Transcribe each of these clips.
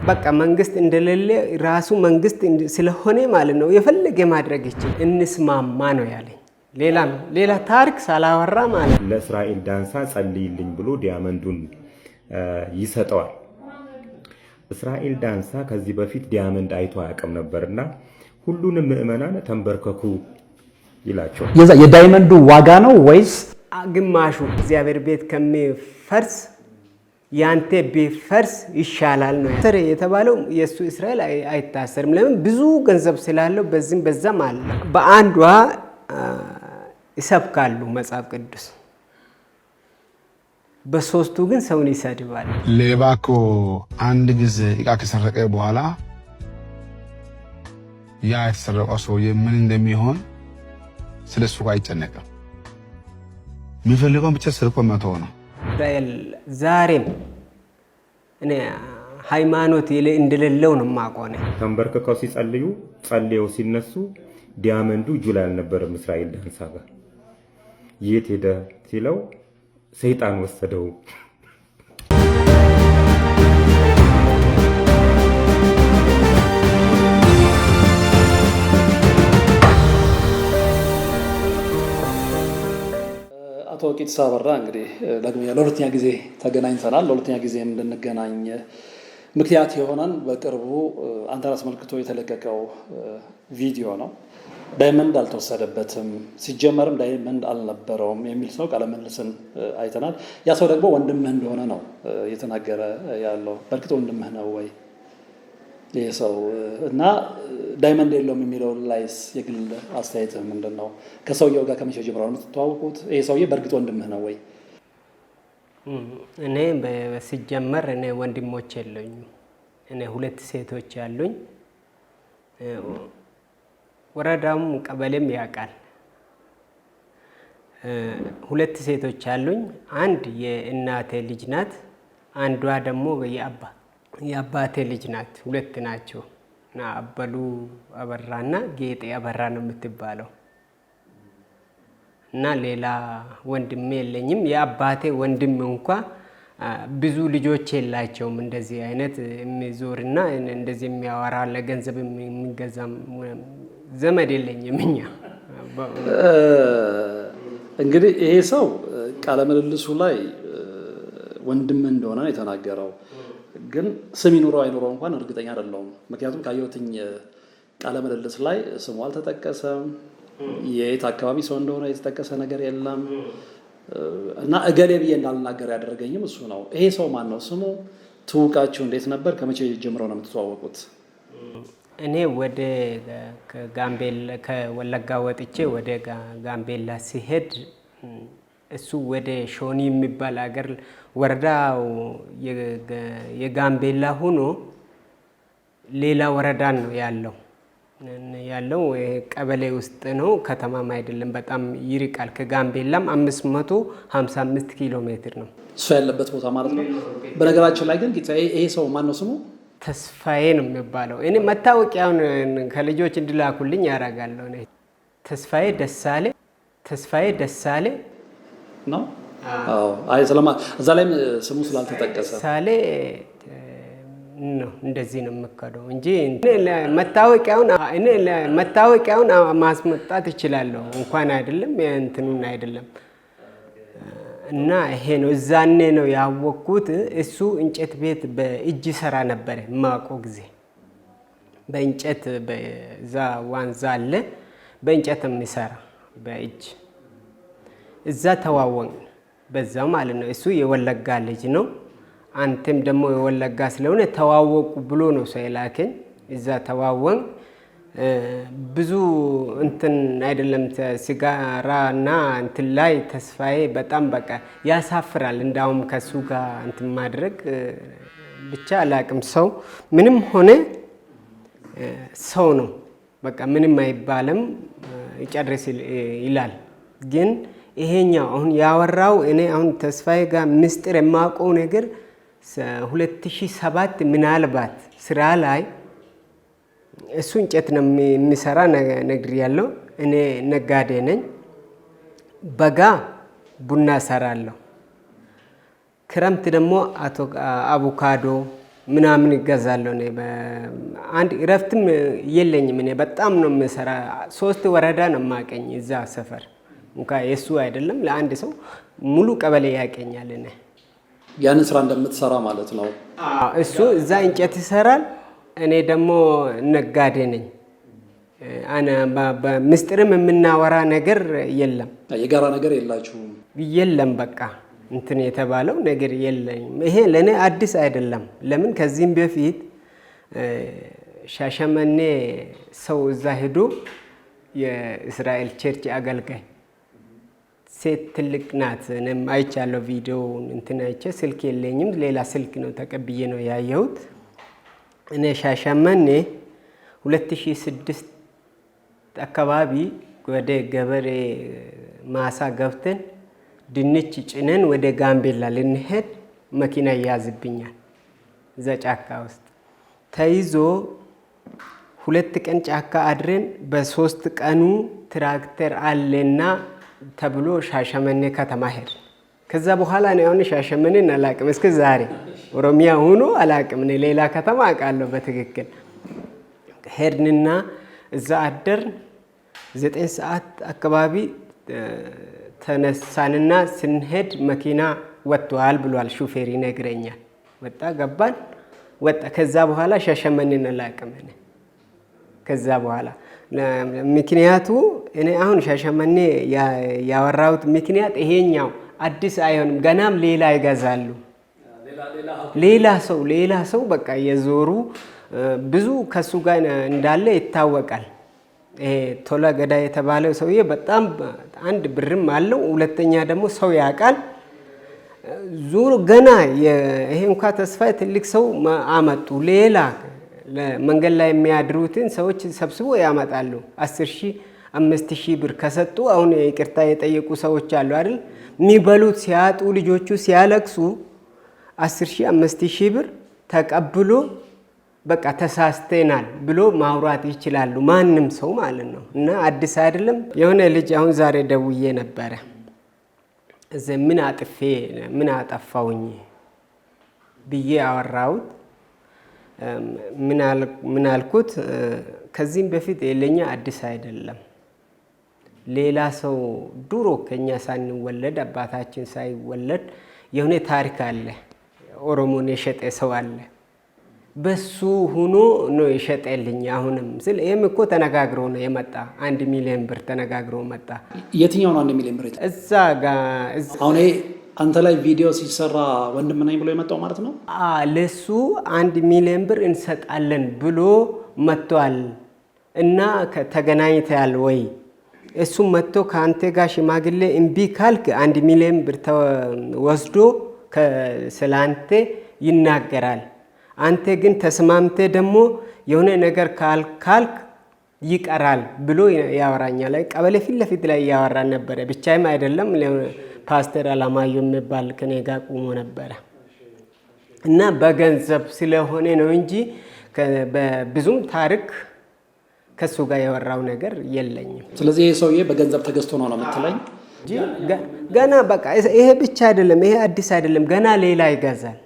በቃ መንግስት እንደሌለ ራሱ መንግስት ስለሆነ ማለት ነው የፈለገ ማድረግ ይችላል። እንስማማ ነው ያለኝ። ሌላ ታሪክ ሳላወራ ማለት ለእስራኤል ዳንሳ ጸልይልኝ ብሎ ዲያመንዱን ይሰጠዋል። እስራኤል ዳንሳ ከዚህ በፊት ዲያመንድ አይቶ አያውቅም ነበርና ሁሉንም ምዕመናን ተንበርከኩ ይላቸዋል። የዳይመንዱ ዋጋ ነው ወይስ ግማሹ? እግዚአብሔር ቤት ከሚፈርስ ያንተ ቢፈርስ ይሻላል ነው የተባለው። የሱ እስራኤል አይታሰርም። ለምን? ብዙ ገንዘብ ስላለው በዚህም በዛም አለ። በአንዷ ይሰብካሉ መጽሐፍ ቅዱስ፣ በሶስቱ ግን ሰውን ይሰድባል። ሌባ እኮ አንድ ጊዜ እቃ ከሰረቀ በኋላ ያ የተሰረቀው ሰውዬ ምን እንደሚሆን ስለሱ አይጨነቅም። የሚፈልገውን ብቻ ስርቆ መተው ነው። እስራኤል ዛሬም እኔ ሃይማኖት እንደሌለው ነው ማቆነ። ተንበርክከው ሲጸልዩ ጸልየው ሲነሱ ዲያመንዱ እጁ ላይ አልነበረም። እስራኤል ዳንሳ ጋር የት ሄደ ሲለው ሰይጣን ወሰደው። አቶ ቂጥሳ አበራ እንግዲህ ለሁለተኛ ጊዜ ተገናኝተናል። ለሁለተኛ ጊዜ እንድንገናኝ ምክንያት የሆነን በቅርቡ አንተን አስመልክቶ የተለቀቀው ቪዲዮ ነው። ዳይመንድ አልተወሰደበትም፣ ሲጀመርም ዳይመንድ አልነበረውም የሚል ሰው ቃለ መልስን አይተናል። ያ ሰው ደግሞ ወንድምህ እንደሆነ ነው እየተናገረ ያለው። በእርግጥ ወንድምህ ነው ወይ ይህ ሰው? እና ዳይመንድ የለውም የሚለው ላይስ የግል አስተያየትህ ምንድን ነው? ከሰውየው ጋር ከመቼ ጀምሮ ነው የምትተዋወቁት? ይህ ሰውዬ በእርግጥ ወንድምህ ነው ወይ? እኔ ሲጀመር እኔ ወንድሞች የለኝም። እኔ ሁለት ሴቶች ያሉኝ፣ ወረዳም ቀበሌም ያውቃል። ሁለት ሴቶች ያሉኝ፣ አንድ የእናቴ ልጅ ናት፣ አንዷ ደግሞ የአባቴ ልጅ ናት። ሁለት ናቸው እና አበሉ አበራና ጌጤ አበራ ነው የምትባለው። እና ሌላ ወንድም የለኝም። የአባቴ ወንድም እንኳ ብዙ ልጆች የላቸውም። እንደዚህ አይነት የሚዞርና እንደዚህ የሚያወራ ለገንዘብ የሚገዛም ዘመድ የለኝም። እኛ እንግዲህ ይሄ ሰው ቃለ ምልልሱ ላይ ወንድም እንደሆነ ነው የተናገረው። ግን ስም ይኑረው አይኑረው እንኳን እርግጠኛ አይደለሁም። ምክንያቱም ካየሁትኝ ቃለ ምልልስ ላይ ስሙ አልተጠቀሰም። የት አካባቢ ሰው እንደሆነ የተጠቀሰ ነገር የለም። እና እገሌ ብዬ እንዳልናገር ያደረገኝም እሱ ነው። ይሄ ሰው ማን ነው? ስሙ? ትውቃችሁ እንዴት ነበር? ከመቼ ጀምሮ ነው የምትተዋወቁት? እኔ ወደ ጋምቤላ ከወለጋ ወጥቼ ወደ ጋምቤላ ሲሄድ እሱ ወደ ሾኒ የሚባል አገር ወረዳው የጋምቤላ ሆኖ ሌላ ወረዳ ነው ያለው ቀበሌ ውስጥ ነው፣ ከተማም አይደለም። በጣም ይርቃል። ከጋምቤላም 555 ኪሎ ሜትር ነው እሱ ያለበት ቦታ ማለት ነው። በነገራችን ላይ ግን ይሄ ሰው ማን ነው ስሙ? ተስፋዬ ነው የሚባለው። እኔ መታወቂያውን ከልጆች እንድላኩልኝ ያደርጋለሁ። እኔ ተስፋዬ ደሳሌ ነው። አዎ፣ አይ እዛ ላይም ስሙ ስላልተጠቀሰ ሳሌ ነው እንደዚህ ነው የምከደው እንጂ መታወቂያውን ማስመጣት እችላለሁ እንኳን አይደለም እንትኑን አይደለም። እና ይሄ ነው እዛኔ ነው ያወቅኩት። እሱ እንጨት ቤት በእጅ ሰራ ነበር የማውቀው ጊዜ። በእንጨት በዛ ዋንዛ አለ በእንጨት የሚሰራ በእጅ እዛ ተዋወቅን በዛው ማለት ነው። እሱ የወለጋ ልጅ ነው፣ አንተም ደግሞ የወለጋ ስለሆነ ተዋወቁ ብሎ ነው ሰው የላከኝ። እዛ ተዋወቅን። ብዙ እንትን አይደለም ሲጋራና እንትን ላይ ተስፋዬ በጣም በቃ ያሳፍራል። እንዳውም ከሱ ጋር እንትን ማድረግ ብቻ አላቅም። ሰው ምንም ሆነ ሰው ነው በቃ ምንም አይባልም፣ ይጨርስ ይላል። ግን ይሄኛው አሁን ያወራው እኔ አሁን ተስፋዬ ጋር ምስጢር የማውቀው ነገር 2007 ምናልባት ስራ ላይ እሱ እንጨት ነው የሚሰራ ነግር ያለው። እኔ ነጋዴ ነኝ። በጋ ቡና ሰራለሁ፣ ክረምት ደግሞ አቮካዶ ምናምን ይገዛለሁ። እኔ አንድ እረፍትም የለኝም። እኔ በጣም ነው የምሰራ። 3 ወረዳ ነው የማቀኝ እዛ ሰፈር እንኳን የሱ አይደለም ለአንድ ሰው ሙሉ ቀበሌ ያቀኛል። እኔ ያንን ስራ እንደምትሰራ ማለት ነው። እሱ እዛ እንጨት ይሰራል፣ እኔ ደግሞ ነጋዴ ነኝ። በምስጢርም የምናወራ ነገር የለም። የጋራ ነገር የላችሁም? የለም በቃ እንትን የተባለው ነገር የለኝም። ይሄ ለእኔ አዲስ አይደለም። ለምን ከዚህም በፊት ሻሸመኔ ሰው እዛ ሄዶ የእስራኤል ቸርች አገልጋይ ሴት ትልቅ ናት። እኔም አይቻለሁ ቪዲዮ እንትን አይቼ፣ ስልክ የለኝም ሌላ ስልክ ነው ተቀብዬ ነው ያየሁት። እኔ ሻሸመኔ 2006 አካባቢ ወደ ገበሬ ማሳ ገብተን ድንች ጭነን ወደ ጋምቤላ ልንሄድ መኪና ይያዝብኛል። እዛ ጫካ ውስጥ ተይዞ 2 ቀን ጫካ አድረን በ3 ቀኑ ትራክተር አለና ተብሎ ሻሸመኔ ከተማ ሄድ። ከዛ በኋላ ነው አሁን ሻሸመኔን አላቅም እስከ ዛሬ ኦሮሚያ ሆኖ አላቅም። እኔ ሌላ ከተማ አውቃለሁ በትክክል። ሄድንና እዛ አደርን። 9 ሰዓት አካባቢ ተነሳንና ስንሄድ መኪና ወጥቷል ብሏል ሹፌር ይነግረኛል። ወጣ ገባን ወጣ። ከዛ በኋላ ሻሸመኔን አላቅም እኔ ከዛ በኋላ ምክንያቱ እኔ አሁን ሻሸመኔ ያወራሁት ምክንያት ይሄኛው አዲስ አይሆንም። ገናም ሌላ ይገዛሉ። ሌላ ሰው በቃ የዞሩ ብዙ ከሱ ጋር እንዳለ ይታወቃል። ይሄ ቶላ ገዳ የተባለው ሰውዬ በጣም አንድ ብርም አለው፣ ሁለተኛ ደግሞ ሰው ያውቃል። ዙሩ ገና ይሄ እንኳ ተስፋ ትልቅ ሰው አመጡ። ሌላ መንገድ ላይ የሚያድሩትን ሰዎች ሰብስቦ ያመጣሉ። 10,000 5,000 ብር ከሰጡ አሁን ይቅርታ የጠየቁ ሰዎች አሉ አይደል? የሚበሉት ሲያጡ ልጆቹ ሲያለቅሱ 10,000 5,000 ብር ተቀብሎ በቃ ተሳስተናል ብሎ ማውራት ይችላሉ፣ ማንም ሰው ማለት ነው። እና አዲስ አይደለም። የሆነ ልጅ አሁን ዛሬ ደውዬ ነበረ። እዚህ ምን አጠፋውኝ ብዬ አወራሁት። ምን አልኩት? ከዚህም በፊት ለኛ አዲስ አይደለም። ሌላ ሰው ድሮ ከኛ ሳንወለድ አባታችን ሳይወለድ የሆነ ታሪክ አለ። ኦሮሞን የሸጠ ሰው አለ። በሱ ሆኖ ነው የሸጠልኝ። አሁንም ስለ ይሄም እኮ ተነጋግሮ ነው የመጣ 1 ሚሊዮን ብር ተነጋግሮ መጣ። የትኛው ነው 1 ሚሊዮን ብር? እዛ ጋር አሁን አንተ ላይ ቪዲዮ ሲሰራ ወንድም ነኝ ብሎ የመጣው ማለት ነው። ለሱ 1 ሚሊዮን ብር እንሰጣለን ብሎ መጥቷል። እና ተገናኝተሃል ወይ? እሱ መጥቶ ከአንተ ጋር ሽማግሌ እምቢ ካልክ 1 ሚሊዮን ብር ወስዶ ስላንተ ይናገራል። አንተ ግን ተስማምተ ደግሞ የሆነ ነገር ካልክ ይቀራል ብሎ ያወራኛል። ቀበሌ ፊት ለፊት ላይ ያወራን ነበረ። ብቻዬም አይደለም ፓስተር አላማዮ የሚባል ከኔ ጋር ቆሞ ነበረ። እና በገንዘብ ስለሆነ ነው እንጂ በብዙም ታሪክ ከሱ ጋር ያወራው ነገር የለኝም። ስለዚህ ይሄ ሰውዬ በገንዘብ ተገዝቶ ነው የምትለኝ? ገና በቃ ይሄ ብቻ አይደለም፣ ይሄ አዲስ አይደለም። ገና ሌላ ይገዛል።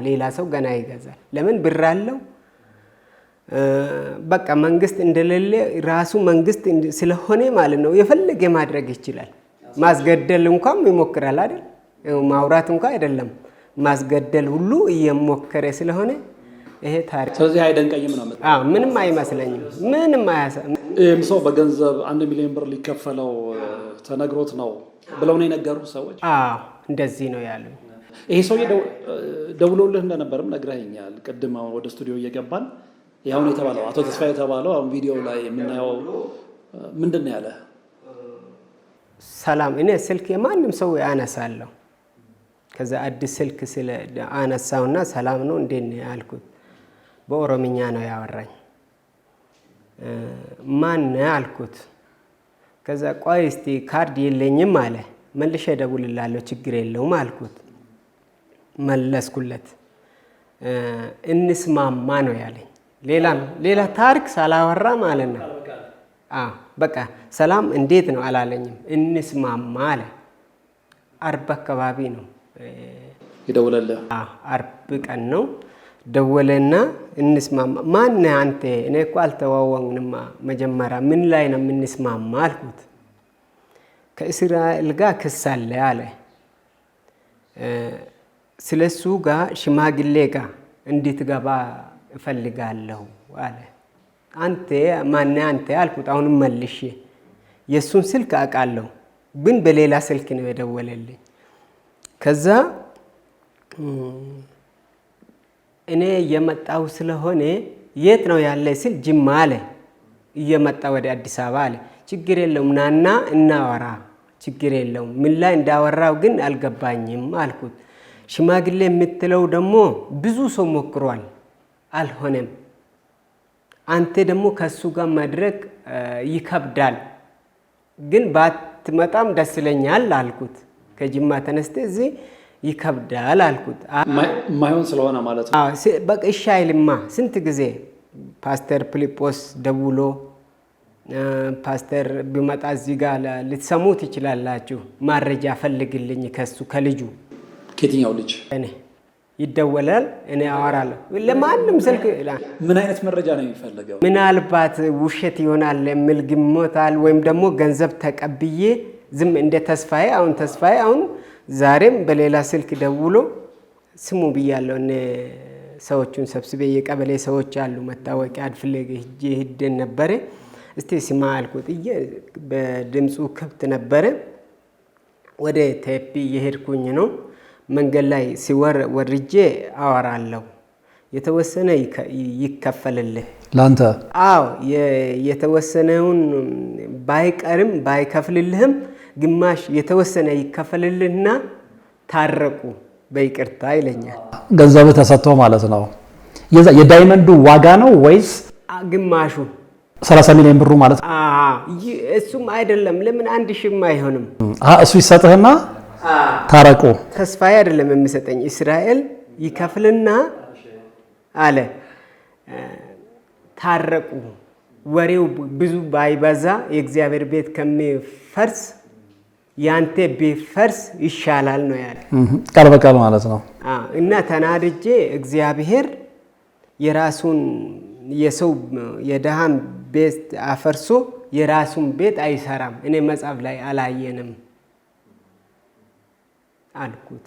ሌላ ሰው ገና ይገዛል። ለምን? ብር አለው። በቃ መንግስት እንደሌለ ራሱ መንግስት ስለሆነ ማለት ነው የፈለገ ማድረግ ይችላል። ማስገደል እንኳን ይሞክራል አይደል? ማውራት እንኳን አይደለም ማስገደል ሁሉ እየሞከረ ስለሆነ ይሄ ታሪክ። ስለዚህ አይደንቀኝም ነው? ምንም አይመስለኝም። ምንም ይህም ሰው በገንዘብ 1 ሚሊዮን ብር ሊከፈለው ተነግሮት ነው ብለው ነው የነገሩ ሰዎች? እንደዚህ ነው ያሉኝ። ይሄ ሰውዬ ደውሎልህ እንደነበርም ነግረኸኛል። ቅድም አሁን ወደ ስቱዲዮ እየገባን ያሁን የተባለው አቶ ተስፋ የተባለው አሁን ቪዲዮ ላይ የምናየው ምንድን ነው ያለ? ሰላም፣ እኔ ስልክ የማንም ሰው ያነሳለሁ። ከዛ አዲስ ስልክ ስለ አነሳውና ሰላም ነው እንዴት ነው ያልኩት። በኦሮምኛ ነው ያወራኝ። ማን አልኩት። ከዛ ቆይ እስቲ ካርድ የለኝም አለ። መልሼ እደውልልሃለሁ ችግር የለውም አልኩት። መለስኩለት። እንስማማ ነው ያለኝ። ሌላ ታሪክ ሳላወራ ማለት ነው። በቃ ሰላም እንዴት ነው አላለኝም። እንስማማ አለ። 40 አካባቢ ነው ይደውለልህ? አርብ ቀን ነው ደወለና እንስማማ። ማን አንተ? እኔ እኮ አልተዋወቅንም መጀመሪያ ምን ላይ ነው የምንስማማ አልኩት። ከእስራኤል ጋር ክስ አለ አለ። ስለሱ ጋር ሽማግሌ ጋር እንድትገባ እፈልጋለሁ አለ። አንተ ማን አንተ አልኩት። አሁንም መልሼ የሱን ስልክ አውቃለሁ ግን በሌላ ስልክ ነው የደወለልኝ። ከዛ እኔ እየመጣሁ ስለሆነ የት ነው ያለ ስል ጅማ አለ። እየመጣ ወደ አዲስ አበባ አለ። ችግር የለውም ናና እናወራ፣ ችግር የለውም። ምን ላይ እንዳወራው ግን አልገባኝም አልኩት። ሽማግሌ የምትለው ደግሞ ብዙ ሰው ሞክሯል፣ አልሆነም። አንተ ደግሞ ከሱ ጋር ማድረግ ይከብዳል፣ ግን ባትመጣም ደስ ይለኛል አልኩት። ከጅማ ተነስተ እዚህ ይከብዳል አልኩት። ማይሆን ስለሆነ ማለት ነው። በቃ እሺ አይልማ። ስንት ጊዜ ፓስተር ፊልጶስ ደውሎ ፓስተር ቢመጣ እዚህ ጋር ልትሰሙ ትችላላችሁ፣ ማረጃ ፈልግልኝ ከሱ ከልጁ። ከየትኛው ልጅ? እኔ ይደወላል፣ እኔ አወራለሁ። ለማንም ስልክ ምን አይነት መረጃ ነው የሚፈልገው? ምናልባት ውሸት ይሆናል የሚል ግሞታል፣ ወይም ደግሞ ገንዘብ ተቀብዬ ዝም እንደ ተስፋዬ አሁን ዛሬም በሌላ ስልክ ደውሎ ስሙ ብያለሁ። እኔ ሰዎቹን ሰብስቤ የቀበሌ ሰዎች አሉ መታወቂያ አድፍለግ ሄደን ነበረ። እስቲ ስማ አልኩት። በድምፁ ክፍት ነበረ። ወደ ቴፒ የሄድኩኝ ነው። መንገድ ላይ ወርጄ አወራለሁ። የተወሰነ ይከፈልልህ ላንተ? አዎ የተወሰነውን ባይቀርም ባይከፍልልህም ግማሽ የተወሰነ ይከፈልልህና ታረቁ በይቅርታ ይለኛል። ገንዘብ ተሰጥቶ ማለት ነው። የዳይመንዱ ዋጋ ነው ወይስ ግማሹ? 30 ሚሊዮን ብሩ ማለት ነው። እሱም አይደለም። ለምን 1000 አይሆንም? እሱ ይሰጥህና ታረቁ። ተስፋዬ አይደለም የሚሰጠኝ፣ እስራኤል ይከፍልና አለ ታረቁ። ወሬው ብዙ ባይበዛ የእግዚአብሔር ቤት ከሚፈርስ ያንተ ቢፈርስ ይሻላል ነው ያለ። ቃል በቃል ማለት ነው። እና ተናድጄ እግዚአብሔር የራሱን የሰው የደሃን ቤት አፈርሶ የራሱን ቤት አይሰራም፣ እኔ መጽሐፍ ላይ አላየንም አልኩት።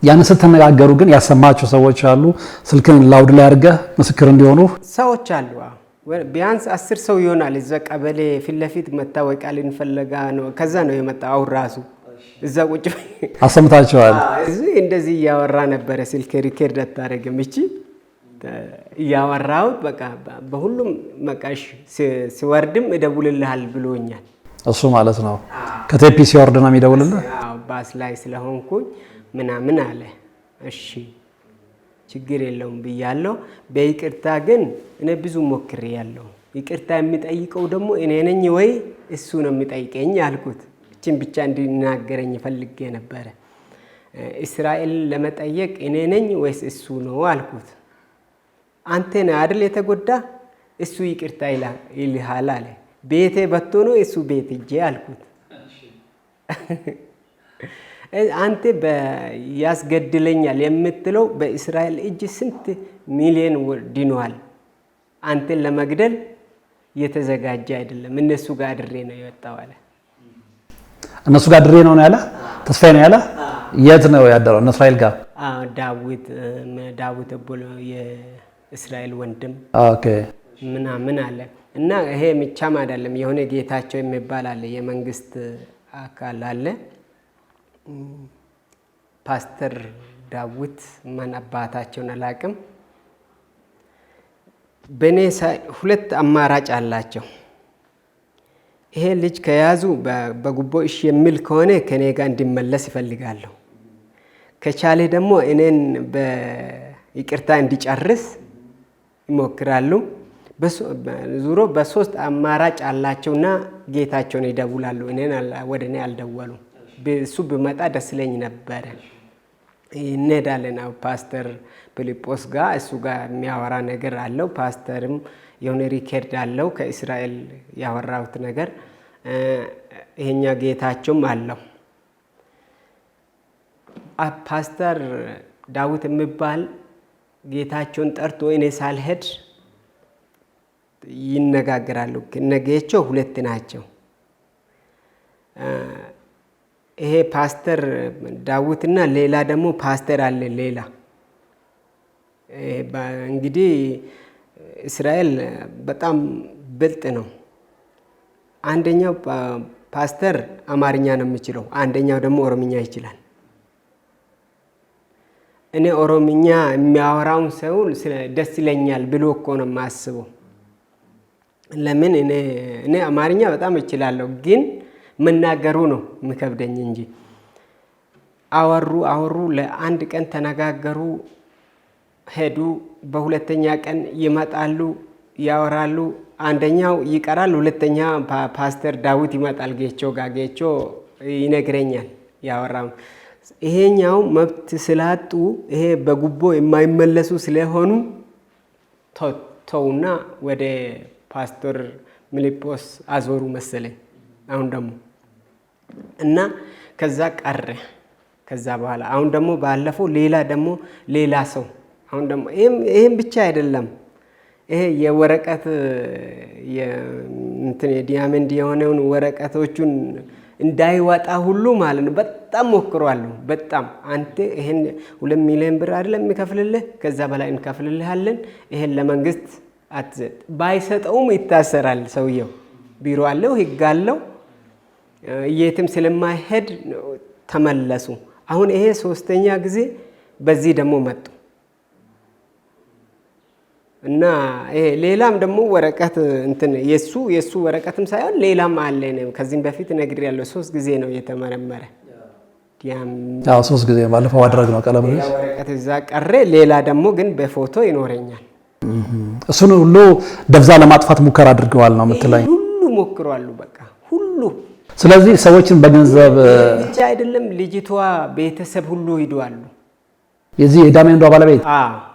ያን ስትነጋገሩ ግን ያሰማችሁ ሰዎች አሉ? ስልክን ላውድ ላይ አድርገህ ምስክር እንዲሆኑ ሰዎች አሉ? ቢያንስ 10 ሰው ይሆናል። እዛ ቀበሌ ፊት ለፊት መታወቂያ ልንፈልጋ ነው። ከዛ ነው የመጣው። አሁን ራሱ እዛ ቁጭ አሰምታቸዋል። እዚህ እንደዚህ እያወራ ነበረ። ስልክ ሪከርድ አታረግም እቺ እያወራሁት በቃ በሁሉም መቃሽ ሲወርድም እደውልልሃል ብሎኛል። እሱ ማለት ነው ከቴፒ ሲወርድ ነው የሚደውልልህ? ባስ ላይ ስለሆንኩኝ ምናምን አለ። እሺ ችግር የለውም ብያለሁ። በይቅርታ ግን እኔ ብዙ ሞክሬያለሁ። ይቅርታ የሚጠይቀው ደግሞ እኔ ነኝ ወይ እሱ ነው የሚጠይቀኝ አልኩት። እቺን ብቻ እንዲናገረኝ ፈልጌ ነበረ። እስራኤል ለመጠየቅ እኔ ነኝ ወይስ እሱ ነው አልኩት። አንተ ነህ አይደል የተጎዳ፣ እሱ ይቅርታ ይልሃል አለ። ቤቴ በቶ ነው እሱ ቤት እጄ አልኩት። አንተ ያስገድለኛል የምትለው በእስራኤል እጅ ስንት ሚሊዮን ድኗል። አንተን ለመግደል የተዘጋጀ አይደለም። እነሱ ጋር ድሬ ነው የወጣው አለ። እነሱ ጋር ድሬ ነው ያለ? ተስፋዬ ነው ያለ? የት ነው ያደረው? እነ እስራኤል ጋር? ዳዊት ብሎ የእስራኤል ወንድም ምናምን አለ። እና ይሄ ብቻም አይደለም፣ የሆነ ጌታቸው የሚባል አለ፣ የመንግስት አካል አለ። ፓስተር ዳዊት ማን አባታቸውን አላውቅም። በኔ ሁለት አማራጭ አላቸው። ይሄ ልጅ ከያዙ በጉቦ እሺ የሚል ከሆነ ከኔ ጋር እንዲመለስ ይፈልጋለሁ። ከቻለ ደግሞ እኔን በይቅርታ እንዲጨርስ ይሞክራሉ። ዙሮ በሶስት አማራጭ አላቸውና ጌታቸውን ይደውላሉ። ወደ እኔ አልደወሉ። እሱ ብመጣ ደስ ይለኝ ነበረ። እንሄዳለን ፓስተር ፊልጶስ ጋር፣ እሱ ጋር የሚያወራ ነገር አለው። ፓስተርም የሆነ ሪከርድ አለው ከእስራኤል ያወራሁት ነገር። ይሄኛ ጌታቸውም አለው። ፓስተር ዳዊት የሚባል ጌታቸውን ጠርቶ እኔ ሳልሄድ ይነጋገራሉ። ከነጌቾ ሁለት ናቸው። ይሄ ፓስተር ዳዊትና ሌላ ደግሞ ፓስተር አለ ሌላ። እንግዲህ እስራኤል በጣም ብልጥ ነው። አንደኛው ፓስተር አማርኛ ነው የሚችለው፣ አንደኛው ደግሞ ኦሮምኛ ይችላል። እኔ ኦሮምኛ የሚያወራውን ሰው ደስ ይለኛል ብሎ እኮ ነው የማስበው። ለምን እኔ አማርኛ በጣም እችላለሁ፣ ግን መናገሩ ነው የሚከብደኝ እንጂ። አወሩ ለአንድ ቀን ተነጋገሩ፣ ሄዱ። በሁለተኛ ቀን ይመጣሉ፣ ያወራሉ። አንደኛው ይቀራል፣ ሁለተኛ ፓስተር ዳዊት ይመጣል ጌቾ ጋር። ጌቾ ይነግረኛል ያወራው። ይሄኛው መብት ስላጡ ይሄ በጉቦ የማይመለሱ ስለሆኑ ተውና ወደ ፓስተር ሚልጶስ አዞሩ መሰለኝ። አሁን ደግሞ እና ከዛ ቀረ። ከዛ በኋላ አሁን ደግሞ ባለፈው ሌላ ሰው አሁን ደግሞ ይሄን ብቻ አይደለም። ይሄ የወረቀት የዲያመንድ የሆነውን ወረቀቶቹን እንዳይወጣ ሁሉ ማለት ነው በጣም ሞክሯል። በጣም አንተ ይሄን 2 ሚሊዮን ብር አይደለም የሚከፍልልህ፣ ከዛ በላይ እንከፍልልሃለን፣ ይሄን ለመንግስት አትሰጥ። ባይሰጠውም ይታሰራል ሰውየው። ቢሮ አለው፣ ህግ አለው። የትም ስለማይሄድ ተመለሱ። አሁን ይሄ 3ኛ ጊዜ በዚህ ደግሞ መጡ እና ይሄ ሌላም ደግሞ ወረቀት የሱ ወረቀትም ሳይሆን ሌላም አለ። ከዚህም በፊት ነግሬያለሁ። 3 ጊዜ ነው የተመረመረ። 3 ጊዜ ባለፈው አድረግ ነው ቀለም ነው ወረቀት እዛ ቀረ። ሌላ ደግሞ ግን በፎቶ ይኖረኛል። እሱን ሁሉ ደብዛ ለማጥፋት ሙከራ አድርገዋል ነው የምትለኝ? ሁሉ ሞክሯሉ፣ በቃ ሁሉ። ስለዚህ ሰዎችን በገንዘብ ብቻ አይደለም፣ ልጅቷ ቤተሰብ ሁሉ ሂደዋል። የዚህ የዳሜንዷ ባለቤት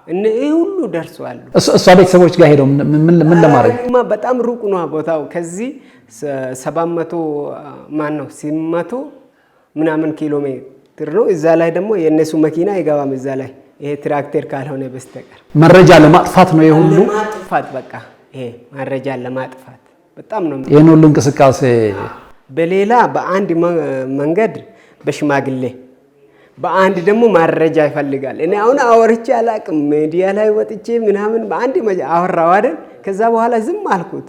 ይሄ ሁሉ ደርሷል። እሷ ቤተሰቦች ጋር ሄደው ምን ለማድረግ? በጣም ሩቅ ነው ቦታው። ከዚህ 700 800 ምናምን ኪሎ ሜትር ነው። እዛ ላይ ደግሞ የነሱ መኪና አይገባም እዛ ላይ፣ ይሄ ትራክተር ካልሆነ በስተቀር። መረጃ ለማጥፋት ነው የሁሉ ለማጥፋት፣ በቃ ይሄ መረጃ ለማጥፋት በጣም ነው ይሄን ሁሉ እንቅስቃሴ። በሌላ በአንድ መንገድ በሽማግሌ፣ በአንድ ደግሞ ማረጃ ይፈልጋል። እኔ አሁን አወርቼ አላቅም፣ ሚዲያ ላይ ወጥቼ ምናምን በአንድ አወራው አይደል። ከዛ በኋላ ዝም አልኩት።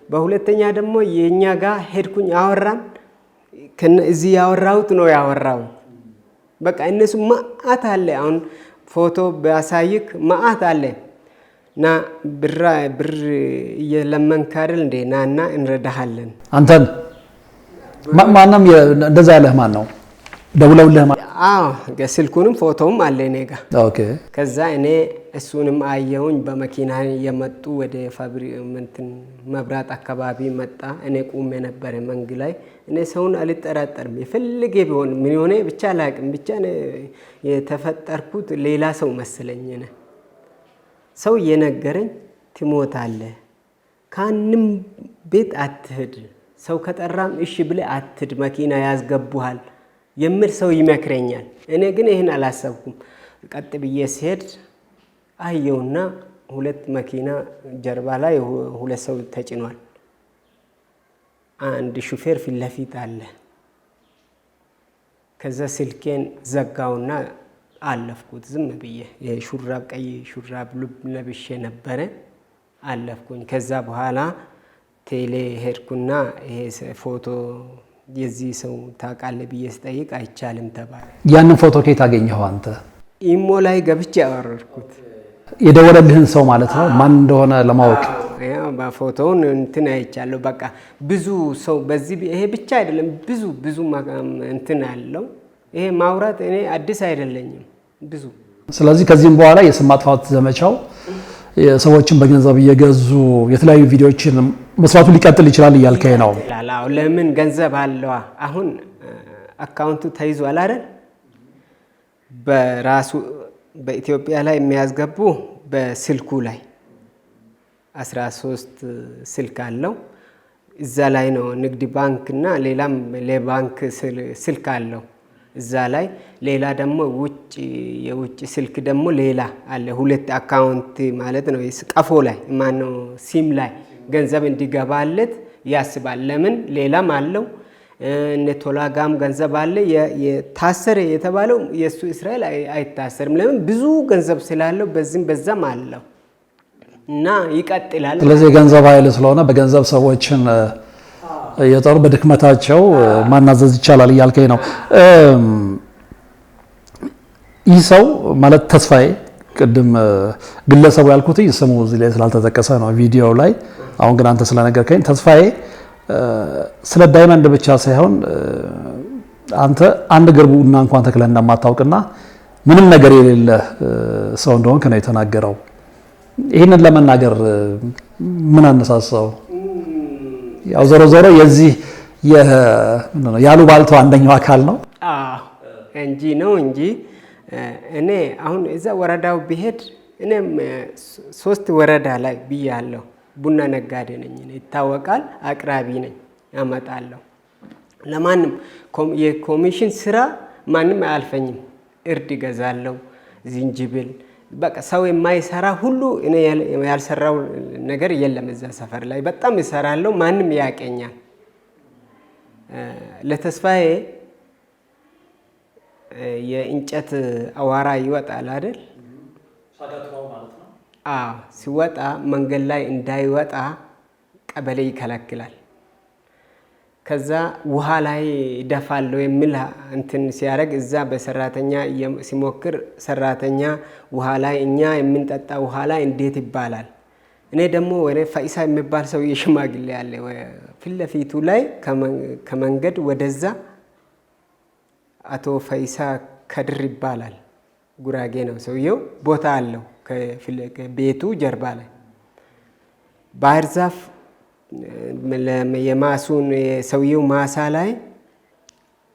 በሁለተኛ ደግሞ የኛ ጋር ሄድኩኝ፣ አወራን። እዚህ ያወራሁት ነው ያወራው። በቃ እነሱ ማአት አለ። አሁን ፎቶ ቢያሳይክ ማአት አለ። ና ብር እየለመንክ አይደል እንዴ? ናና እንረዳሃለን። አንተን ማንም እንደዛ ያለህ ማን ነው? ደውለውልህ? ስልኩንም ፎቶውም አለ እኔ ጋር። ኦኬ። ከዛ እኔ እሱንም አየሁኝ። በመኪና የመጡ ወደ መብራት አካባቢ መጣ። እኔ ቁሜ ነበረ መንገድ ላይ። እኔ ሰውን አልጠራጠርም፣ የፈለገ ቢሆን ምን ሆነ ብቻ አላቅም። ብቻ የተፈጠርኩት ሌላ ሰው መሰለኝ። ሰው እየነገረኝ ትሞታለህ፣ ካንም ቤት አትሂድ፣ ሰው ከጠራም እሺ ብለህ አትሂድ፣ መኪና ያስገቡሃል የሚል ሰው ይመክረኛል። እኔ ግን ይህን አላሰብኩም። ቀጥ ብዬ ሲሄድ አየውና 2 መኪና ጀርባ ላይ 2 ሰው ተጭኗል። አንድ ሹፌር ፊት ለፊት አለ። ከዛ ስልኬን ዘጋውና አለፍኩት ዝም ብዬ። የሹራብ ቀይ ሹራብ ለብሼ ነበረ፣ አለፍኩኝ። ከዛ በኋላ ቴሌ ሄድኩና ይሄ ፎቶ የዚህ ሰው ታውቃለህ ብዬ ስጠይቅ አይቻልም ተባለ። ያንን ፎቶ ከየት አገኘኸው አንተ? ኢሞ ላይ ገብቼ ያወረድኩት። የደወለልህን ሰው ማለት ነው ማን እንደሆነ ለማወቅ? በፎቶውን አይቻለሁ። በቃ ብዙ ሰው በዚህ ይሄ ብቻ አይደለም፣ ብዙ እንትን አለው። ይሄ ማውራት እኔ አዲስ አይደለኝም ብዙ። ስለዚህ ከዚህም በኋላ የስም ማጥፋት ዘመቻው ሰዎችን በገንዘብ እየገዙ የተለያዩ ቪዲዮዎችን መስራቱ ሊቀጥል ይችላል እያልከኝ ነው? ለምን ገንዘብ አለዋ። አሁን አካውንቱ ተይዟል አይደል? በራሱ በኢትዮጵያ ላይ የሚያስገቡ በስልኩ ላይ 13 ስልክ አለው። እዛ ላይ ነው ንግድ ባንክ እና ሌላም ለባንክ ስልክ አለው። እዛ ላይ ሌላ ደግሞ የውጭ ስልክ ደግሞ ሌላ አለ። 2 አካውንት ማለት ነው። ቀፎ ላይ ማነው ሲም ላይ ገንዘብ እንዲገባለት ያስባል። ለምን ሌላም አለው እነ ቶላ ጋም ገንዘብ አለ። የታሰረ የተባለው የሱ እስራኤል አይታሰርም። ለምን ብዙ ገንዘብ ስላለው በዛም አለው እና ይቀጥላል። ስለዚህ የገንዘብ ኃይል ስለሆነ በገንዘብ ሰዎችን የጠሩ በድክመታቸው ማናዘዝ ይቻላል እያልከኝ ነው። ይህ ሰው ማለት ተስፋዬ ቅድም ግለሰቡ ያልኩት ስሙ እዚህ ላይ ስላልተጠቀሰ ነው ቪዲዮ ላይ። አሁን ግን አንተ ስለነገርከኝ ተስፋዬ ስለ ዳይመንድ ብቻ ሳይሆን አንተ አንድ ግርቡና እንኳን ተክለህ እንደማታውቅና ምንም ነገር የሌለ ሰው እንደሆንክ ነው የተናገረው። ይህንን ለመናገር ምን አነሳሳው? ያው ዞሮ ዞሮ የዚህ ያሉባልታው አንደኛው አካል ነው እንጂ እኔ አሁን እዛ ወረዳው ቢሄድ እኔም 3 ወረዳ ላይ ብያለሁ። ቡና ነጋዴ ነኝ፣ ይታወቃል። አቅራቢ ነኝ፣ ያመጣለሁ። ለማንም የኮሚሽን ስራ ማንም አያልፈኝም። እርድ ገዛለሁ፣ ዝንጅብል፣ በቃ ሰው የማይሰራ ሁሉ እኔ ያልሰራው ነገር የለም። እዛ ሰፈር ላይ በጣም እሰራለሁ፣ ማንም ያቀኛል። ለተስፋዬ የእንጨት አዋራ ይወጣል አይደል? ሲወጣ መንገድ ላይ እንዳይወጣ ቀበሌ ይከለክላል። ከዛ ውሃ ላይ ደፋለው የሚል እንትን ሲያደርግ እዛ በሰራተኛ ሲሞክር ሰራተኛ ውሃ ላይ እኛ የምንጠጣ ውሃ ላይ እንዴት ይባላል? እኔ ደግሞ ወደ ፈይሳ የሚባል ሰው የሽማግሌ ያለ ፊት ለፊቱ ላይ ከመንገድ ወደዛ አቶ ፈይሳ ከድር ይባላል። ጉራጌ ነው ሰውየው። ቦታ አለው ከቤቱ ጀርባ ላይ ባህር ዛፍ የማሱን የሰውየው ማሳ ላይ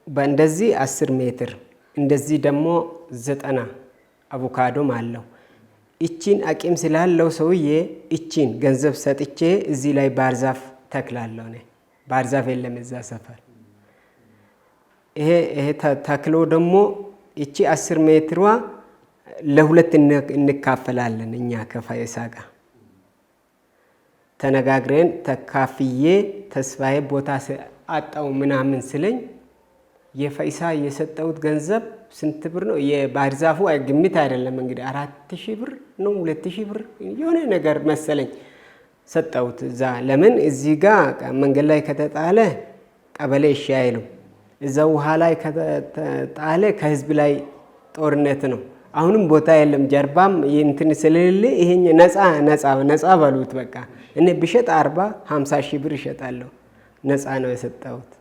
በእንደዚህ 10 ሜትር እንደዚህ ደግሞ 90 አቮካዶም አለው። እቺን አቂም ስላለው ሰውዬ እቺን ገንዘብ ሰጥቼ እዚህ ላይ ባህር ዛፍ ተክላለሁ። እኔ ባህር ዛፍ የለም እዛ ሰፈር። ይሄ ተክሎ ደግሞ እቺ 10 ሜትሯ ለሁለት እንካፈላለን እኛ ከፈይሳ ጋር ተነጋግረን ተካፍዬ ተስፋዬ ቦታ አጣው ምናምን ስለኝ የፈይሳ የሰጠውት ገንዘብ ስንት ብር ነው? የባህር ዛፉ ግምት አይደለም እንግዲህ 4000 ብር ነው 2000 ብር የሆነ ነገር መሰለኝ ሰጠውት እዛ። ለምን እዚህ ጋር መንገድ ላይ ከተጣለ ቀበሌ እሺ አይሉም። እዛ ውሃ ላይ ከተጣለ ከህዝብ ላይ ጦርነት ነው። አሁንም ቦታ የለም ጀርባም እንትን ስለሌለ ይሄን ነፃ በሉት በቃ። እኔ ብሸጥ 40-50 ሺህ ብር እሸጣለሁ። ነፃ ነው የሰጠሁት።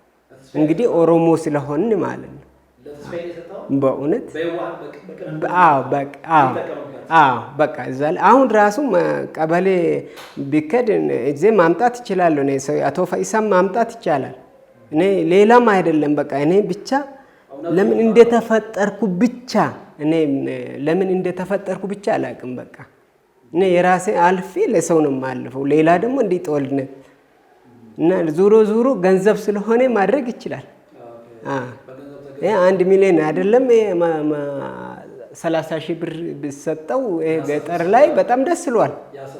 እንግዲህ ኦሮሞ ስለሆን ማለት ነው። በእውነት በቃ እዛ ላይ አሁን ራሱ ቀበሌ ቢከድ እዜ ማምጣት ይችላለሁ። እኔ ሰው አቶ ፈይሳም ማምጣት ይቻላል። እኔ ሌላም አይደለም በቃ እኔ ብቻ ለምን እንደተፈጠርኩ ብቻ አላውቅም። በቃ እኔ የራሴ አልፌ ለሰው ነው የማልፈው። ሌላ ደግሞ እንዲህ ጦልነት እና ዙሮ ገንዘብ ስለሆነ ማድረግ ይችላል። 1 ሚሊዮን አይደለም 30 ሺህ ብር ቢሰጠው ገጠር ላይ በጣም ደስ ይሏል።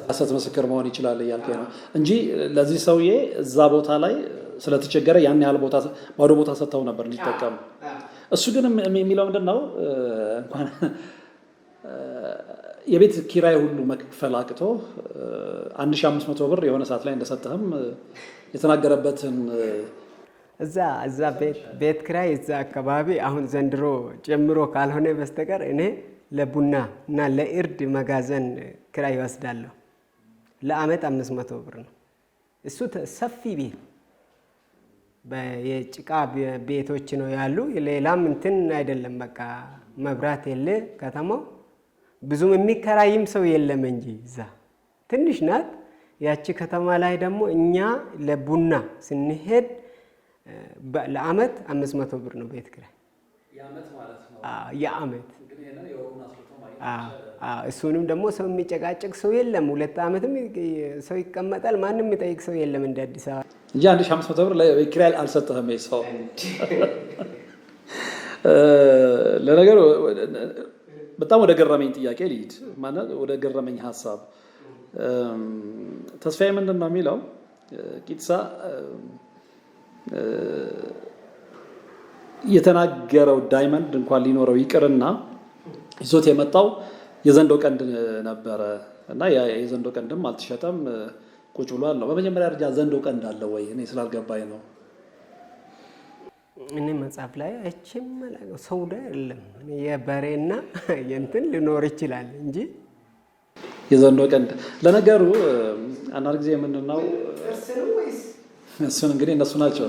ሐሰት ምስክር መሆን ይችላል እያልከኝ ነው እንጂ ለዚህ ሰውዬ እዛ ቦታ ላይ ስለተቸገረ ያን ያህል ቦታ ባዶ ቦታ ሰጥተው ነበር እንዲጠቀሙ። እሱ ግን የሚለው ምንድን ነው እንኳን የቤት ኪራይ ሁሉ መክፈል አቅቶ 1500 ብር የሆነ ሰዓት ላይ እንደሰጠህም የተናገረበትን እዛ ቤት ኪራይ እዛ አካባቢ አሁን ዘንድሮ ጨምሮ ካልሆነ በስተቀር እኔ ለቡና እና ለእርድ መጋዘን ኪራይ ይወስዳለሁ። ለአመት 500 ብር ነው። እሱ ሰፊ ቤት የጭቃ ቤቶች ነው ያሉ። ሌላም እንትን አይደለም በቃ መብራት የለ ከተማው ብዙም የሚከራይም ሰው የለም እንጂ እዛ ትንሽ ናት ያቺ ከተማ ላይ። ደግሞ እኛ ለቡና ስንሄድ ለአመት 500 ብር ነው ቤት ኪራይ የአመት። እሱንም ደግሞ ሰው የሚጨቃጨቅ ሰው የለም። 2 አመትም ሰው ይቀመጣል። ማንም የሚጠይቅ ሰው የለም እንደ አዲስ አበባ እንጂ 1500 ብር ለቤት ኪራይ አልሰጠህም ሰው። ለነገሩ በጣም ወደ ገረመኝ ጥያቄ ልሂድ ማለት ወደ ገረመኝ ሀሳብ ተስፋዬ ምንድን ነው የሚለው ቂጥሳ የተናገረው ዳይመንድ እንኳን ሊኖረው ይቅርና ይዞት የመጣው የዘንዶ ቀንድ ነበረ እና የዘንዶ ቀንድም አልተሸጠም ቁጭ ብሏል ነው። በመጀመሪያ ደረጃ ዘንዶ ቀንድ አለ ወይ? እኔ ስላልገባኝ ነው። እኔ መጽሐፍ ላይ አይቼም አላውቅም። ሰው ላይ አይደለም የበሬና የእንትን ሊኖር ይችላል እንጂ የዘንዶ ቀንድ ለነገሩ አንዳንድ ጊዜ ምንድነው እሱን እንግዲህ እነሱ ናቸው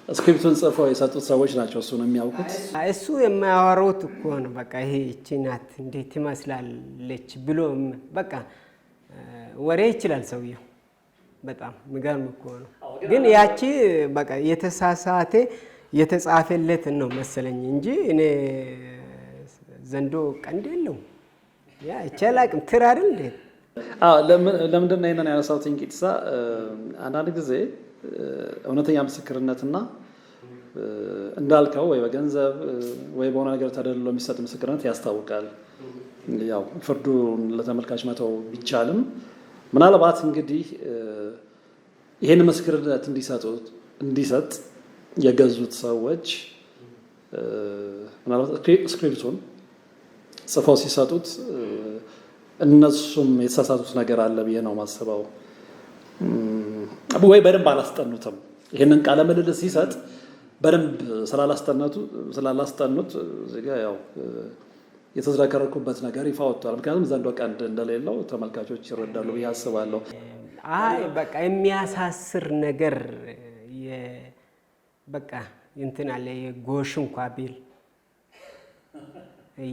ስክሪፕቱን ጽፈው የሰጡት ሰዎች ናቸው እሱን የሚያውቁት። እሱ የማያወሩት እኮ ነው። በቃ ይሄ እቺ ናት እንዴት ትመስላለች ብሎ በቃ ወሬ ይችላል ሰውየው። በጣም የሚገርም እኮ ነው። ግን ያቺ በቃ የተሳሳተ የተጻፈለት ነው መሰለኝ እንጂ እኔ ዘንዶ ቀንድ የለውም። ያ ይቻላልም ትር አይደል እንዴ? ለምንድን ነው ይሄንን ያነሳሁት? ቂጥሳ አንዳንድ ጊዜ እውነተኛ ምስክርነትና እንዳልከው ወይ በገንዘብ ወይ በሆነ ነገር ተደልሎ የሚሰጥ ምስክርነት ያስታውቃል። ያው ፍርዱን ለተመልካች መተው ቢቻልም ምናልባት እንግዲህ ይሄን ምስክርነት እንዲሰጥ የገዙት ሰዎች ምናልባት ስክሪፕቱን ጽፈው ሲሰጡት እነሱም የተሳሳቱት ነገር አለ ብዬ ነው ማስበው። ወይ በደንብ አላስጠኑትም። ይሄንን ቃለ ምልልስ ሲሰጥ በደንብ ስላላስጠኑት እዚጋ ያው የተዝረከረኩበት ነገር ይፋ ወጥቷል። ምክንያቱም ዘንዶ ቀንድ እንደሌለው ተመልካቾች ይረዳሉ ብዬ አስባለሁ። አይ በቃ የሚያሳስር ነገር በቃ እንትን አለ የጎሽ እንኳ ቢል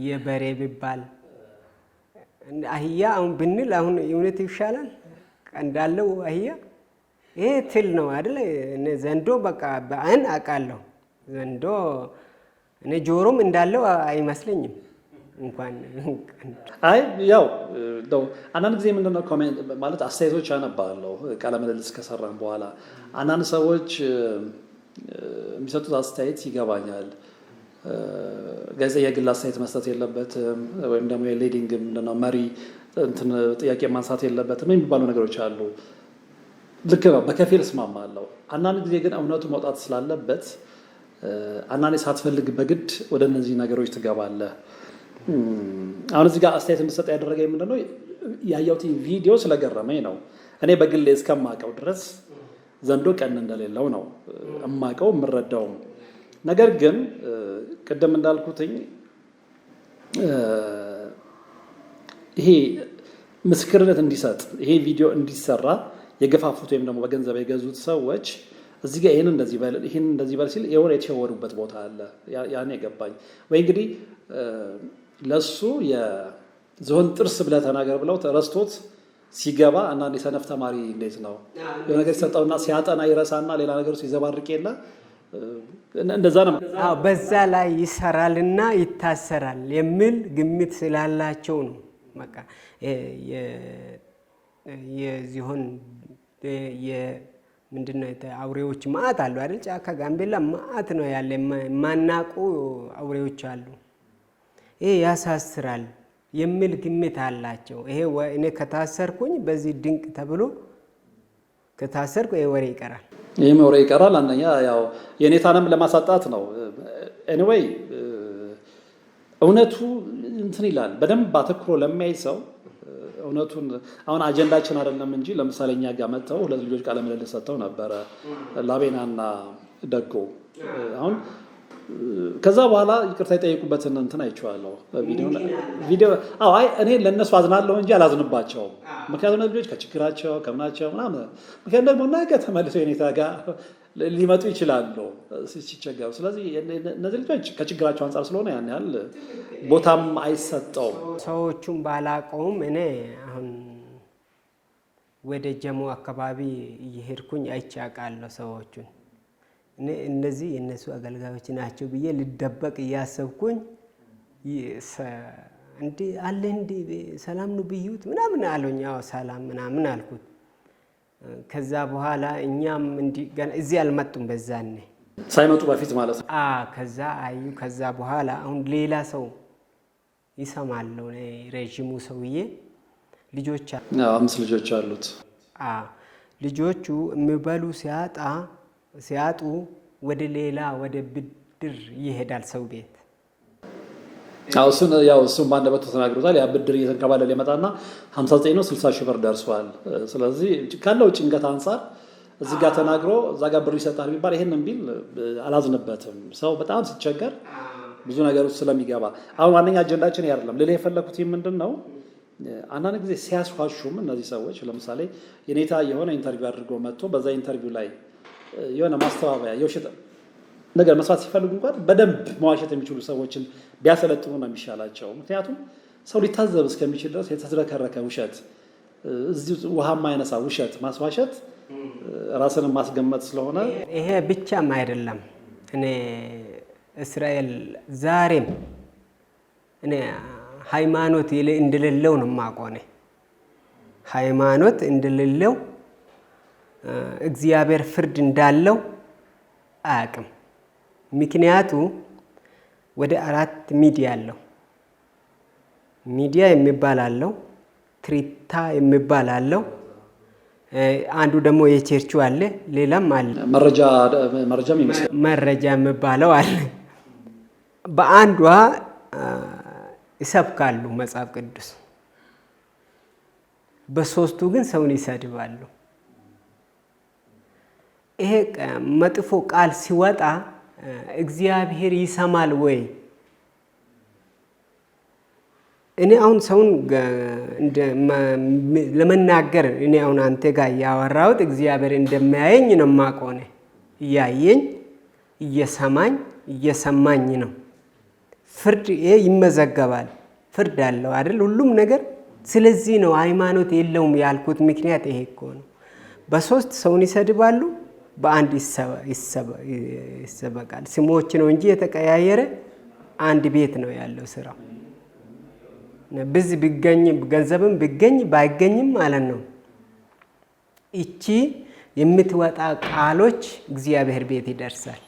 የበሬ ቢባል አህያ አሁን ብንል አሁን እውነት ይሻላል እንዳለው አህያ ይሄ ትል ነው አይደል? እኔ ዘንዶ በቃ በአይን አውቃለሁ። ዘንዶ እኔ ጆሮም እንዳለው አይመስለኝም እንኳን አይ ያው አንዳንድ ጊዜ ምንድነው ኮሜንት ማለት አስተያየቶች አነባለሁ ቃለ ምልልስ ከሰራን በኋላ አንዳንድ ሰዎች የሚሰጡት አስተያየት ይገባኛል። ጋዜጠኛ የግል አስተያየት መስጠት የለበትም ወይም ደግሞ የሌዲንግ ምንድነው መሪ እንትን ጥያቄ ማንሳት የለበትም የሚባሉ ነገሮች አሉ። ልክ ነው፣ በከፊል እስማማለሁ። አንዳንድ ጊዜ ግን እውነቱ መውጣት ስላለበት አንዳንዴ ሳትፈልግ በግድ ወደ እነዚህ ነገሮች ትገባለህ። አሁን እዚህ ጋር አስተያየት እንድሰጥ ያደረገኝ ምንድነው ያየሁት ቪዲዮ ስለገረመኝ ነው። እኔ በግሌ እስከማውቀው ድረስ ዘንዶ ቀንድ እንደሌለው ነው እማውቀው የምረዳው። ነገር ግን ቅድም እንዳልኩትኝ ይሄ ምስክርነት እንዲሰጥ ይሄ ቪዲዮ እንዲሰራ የገፋፉት ወይም ደግሞ በገንዘብ የገዙት ሰዎች እዚህ ጋር ይሄን እንደዚህ በል ሲል የሆነ የተሸወሩበት ቦታ አለ። ያኔ የገባኝ ወይ እንግዲህ ለሱ የዝሆን ጥርስ ብለህ ተናገር ብለው ተረስቶት ሲገባ አንዳንድ የሰነፍ ተማሪ እንዴት ነው የሆነ ነገር ሲሰጠውና ሲያጠና ይረሳና ሌላ ነገር ሲዘባርቅ የለ እንደዛ ነው። አዎ በዛ ላይ ይሰራልና ይታሰራል የሚል ግምት ስላላቸው ነው። በቃ የዚሆን ምንድነው አውሬዎች ማአት አሉ አይደል? ጫካ ጋምቤላ ማአት ነው ያለ የማናውቁ አውሬዎች አሉ። ይሄ ያሳስራል የሚል ግምት አላቸው። ይሄ እኔ ከታሰርኩኝ በዚህ ድንቅ ተብሎ ከታሰርኩ ይሄ ወሬ ይቀራል። ይሄ ወሬ ይቀራል። አንደኛ ያው የኔታንም ለማሳጣት ነው። ኤኒዌይ እውነቱ እንትን ይላል። በደንብ አተኩሮ ለሚያይ ሰው እውነቱን አሁን አጀንዳችን አይደለም እንጂ ለምሳሌ እኛ ጋር መጥተው ሁለት ልጆች ቃለ ምልልስ ሰጥተው ነበረ ላቤናና ደጎ። አሁን ከዛ በኋላ ይቅርታ የጠየቁበትን እንትን አይቼዋለሁ ቪዲዮ። አይ እኔ ለእነሱ አዝናለሁ እንጂ አላዝንባቸውም። ምክንያቱም ልጆች ከችግራቸው ከምናቸው ምናምን ምክንያቱም ደግሞ ነገ ተመልሰው የኔታ ጋር ሊመጡ ይችላሉ ሲቸገሩ። ስለዚህ እነዚህ ልጆች ከችግራቸው አንጻር ስለሆነ ያን ያህል ቦታም አይሰጠውም። ሰዎቹን ባላቀውም እኔ አሁን ወደ ጀሞ አካባቢ እየሄድኩኝ አይቼ አውቃለሁ ሰዎቹን። እነዚህ የእነሱ አገልጋዮች ናቸው ብዬ ልደበቅ እያሰብኩኝ እንዲ አለ እንዲ ሰላም ነው ብዩት ምናምን አሉኝ። አዎ ሰላም ምናምን አልኩት። ከዛ በኋላ እኛም እዚህ አልመጡም። በዛኔ ሳይመጡ በፊት ማለት ነው። ከዛ አዩ። ከዛ በኋላ አሁን ሌላ ሰው ይሰማለው ረጅሙ ሰውዬ ልጆች 5 ልጆች አሉት። ልጆቹ የሚበሉ ሲያጡ ወደ ሌላ ወደ ብድር ይሄዳል ሰው ቤት። እሱን ባንደበቱ ተናግሮታል። ያ ብድር እየተንከባለለ ይመጣና 59 ነው 60 ሺህ ብር ደርሷል። ስለዚህ ካለው ጭንቀት አንጻር እዚህ ጋር ተናግሮ እዛ ጋር ብር ይሰጣል ቢባል ይሄንን ቢል አላዝንበትም። ሰው በጣም ሲቸገር ብዙ ነገሮች ስለሚገባ አሁን ዋነኛ አጀንዳችን ይሄ አይደለም። ሌላ የፈለኩት ምንድን ነው አንዳንድ ጊዜ ሲያስዋሹም እነዚህ ሰዎች ለምሳሌ የኔታ የሆነ ኢንተርቪው አድርገው መጥቶ በዛ ኢንተርቪው ላይ የሆነ ማስተባበያ የውሸት ነገር መስራት ሲፈልጉ እንኳን በደንብ መዋሸት የሚችሉ ሰዎችን ቢያሰለጥኑ ነው የሚሻላቸው። ምክንያቱም ሰው ሊታዘብ እስከሚችል ድረስ የተዝረከረከ ውሸት፣ እዚህ ውሃ ማይነሳ ውሸት ማስዋሸት ራስን ማስገመት ስለሆነ ይሄ ብቻም አይደለም። እኔ እስራኤል ዛሬም እኔ ሃይማኖት እንደሌለው ነው የማውቀው። ሃይማኖት እንደሌለው እግዚአብሔር ፍርድ እንዳለው አያውቅም። ምክንያቱ ወደ 4 ሚዲያ አለው። ሚዲያ የሚባል አለው፣ ትሪታ የሚባል አለው፣ አንዱ ደግሞ የቸርቹ አለ፣ ሌላም አለ። መረጃም ይመስላል መረጃ የሚባለው አለ። በአንዷ ይሰብካሉ መጽሐፍ ቅዱስ፣ በሶስቱ ግን ሰውን ይሰድባሉ። ይሄ መጥፎ ቃል ሲወጣ እግዚአብሔር ይሰማል ወይ? እኔ አሁን ሰውን ለመናገር እኔ አሁን አንተ ጋር ያወራሁት እግዚአብሔር እንደሚያየኝ ነው የማውቀው። እያየኝ እየሰማኝ ነው። ፍርድ ይሄ ይመዘገባል። ፍርድ አለው አይደል? ሁሉም ነገር። ስለዚህ ነው ሃይማኖት የለውም ያልኩት ምክንያት ይሄ እኮ ነው። በሶስት ሰውን ይሰድባሉ፣ በአንድ ይሰበቃል። ስሞች ነው እንጂ የተቀያየረ አንድ ቤት ነው ያለው ስራው። ብዝ ቢገኝ ገንዘብም ቢገኝ ባይገኝም ማለት ነው። እቺ የምትወጣ ቃሎች እግዚአብሔር ቤት ይደርሳል።